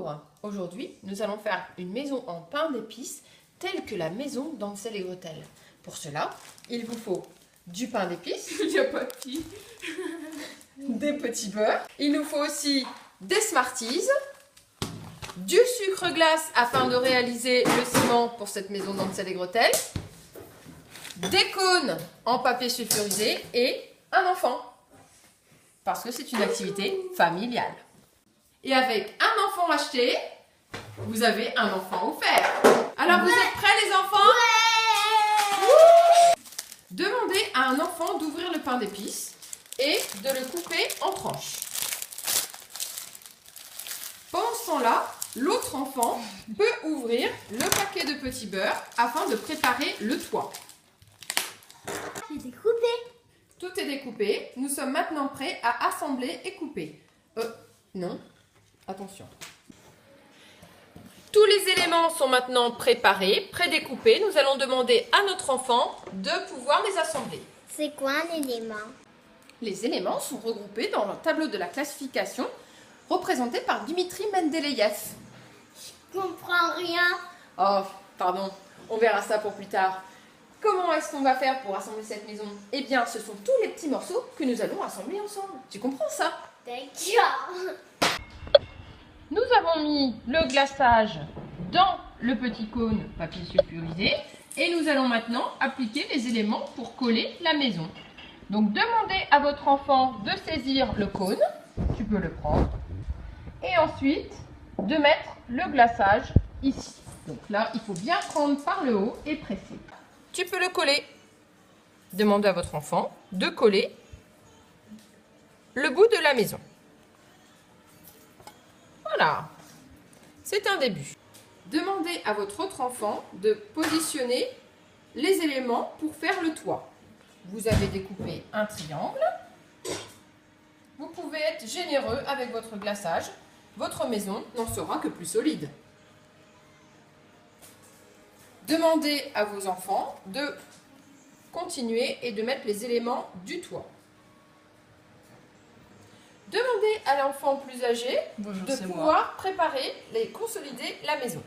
Bonjour! Aujourd'hui, nous allons faire une maison en pain d'épices telle que la maison d'Hansel et Gretel. Pour cela, il vous faut du pain d'épices, Il n'y a pas de fille. des petits beurres. Il nous faut aussi des Smarties, du sucre glace afin de réaliser le ciment pour cette maison d'Hansel et Gretel, des cônes en papier sulfurisé et un enfant. Parce que c'est une activité familiale. Et avec un enfant acheté, vous avez un enfant offert. Alors vous êtes prêts les enfants? Ouais! Demandez à un enfant d'ouvrir le pain d'épices et de le couper en tranches. Pendant ce temps-là, l'autre enfant peut ouvrir le paquet de petits beurres afin de préparer le toit. J'ai découpé. Tout est découpé. Nous sommes maintenant prêts à assembler et couper. Non. Attention. Tous les éléments sont maintenant préparés, prédécoupés. Nous allons demander à notre enfant de pouvoir les assembler. C'est quoi un élément? Les éléments sont regroupés dans le tableau de la classification représenté par Dimitri Mendeleïev. Je comprends rien. Oh, pardon. On verra ça pour plus tard. Comment est-ce qu'on va faire pour assembler cette maison? Eh bien, ce sont tous les petits morceaux que nous allons assembler ensemble. Tu comprends ça? D'accord. Nous avons mis le glaçage dans le petit cône papier sulfurisé et nous allons maintenant appliquer les éléments pour coller la maison. Donc demandez à votre enfant de saisir le cône, tu peux le prendre, et ensuite de mettre le glaçage ici. Donc là, il faut bien prendre par le haut et presser. Tu peux le coller. Demandez à votre enfant de coller le bout de la maison. Voilà, c'est un début. Demandez à votre autre enfant de positionner les éléments pour faire le toit. Vous avez découpé un triangle. Vous pouvez être généreux avec votre glaçage. Votre maison n'en sera que plus solide. Demandez à vos enfants de continuer et de mettre les éléments du toit. Demandez à l'enfant plus âgé de pouvoir préparer et consolider la maison.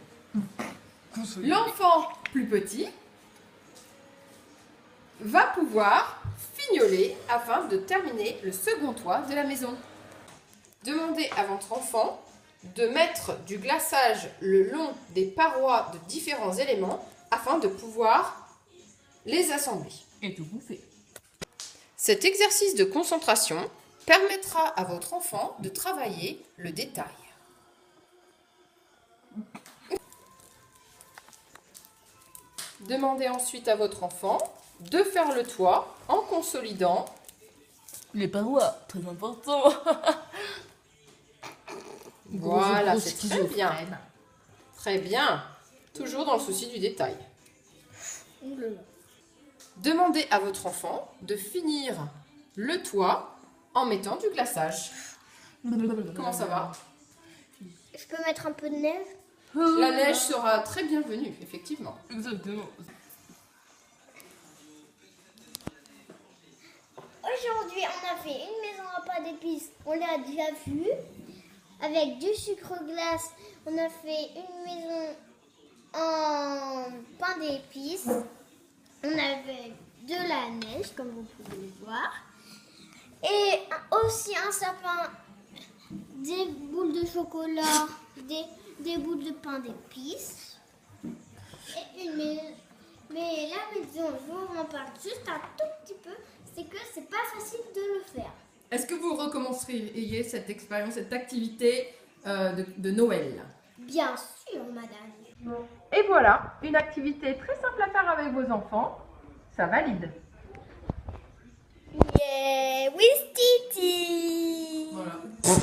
L'enfant plus petit va pouvoir fignoler afin de terminer le second toit de la maison. Demandez à votre enfant de mettre du glaçage le long des parois de différents éléments afin de pouvoir les assembler. Et tout bouffer. Cet exercice de concentration permettra à votre enfant de travailler le détail. Demandez ensuite à votre enfant de faire le toit en consolidant Les parois, très important. Voilà, c'est très bien. Très bien. Toujours dans le souci du détail. Demandez à votre enfant de finir le toit en mettant du glaçage. Comment ça va? Je peux mettre un peu de neige? La neige sera très bienvenue, effectivement. Exactement. Aujourd'hui, on a fait une maison à pain d'épices. On l'a déjà vu. Avec du sucre glace, on a fait une maison en pain d'épices. On avait de la neige, comme vous pouvez le voir. Et aussi un sapin, des boules de chocolat, des boules de pain d'épices. Et une maison. Mais la maison, je vous en parle juste un tout petit peu, c'est que c'est pas facile de le faire. Est-ce que vous recommenceriez cette expérience, cette activité de Noël? Bien sûr, madame. Et voilà, une activité très simple à faire avec vos enfants. Ça valide. Yeah, with Titi. Voilà.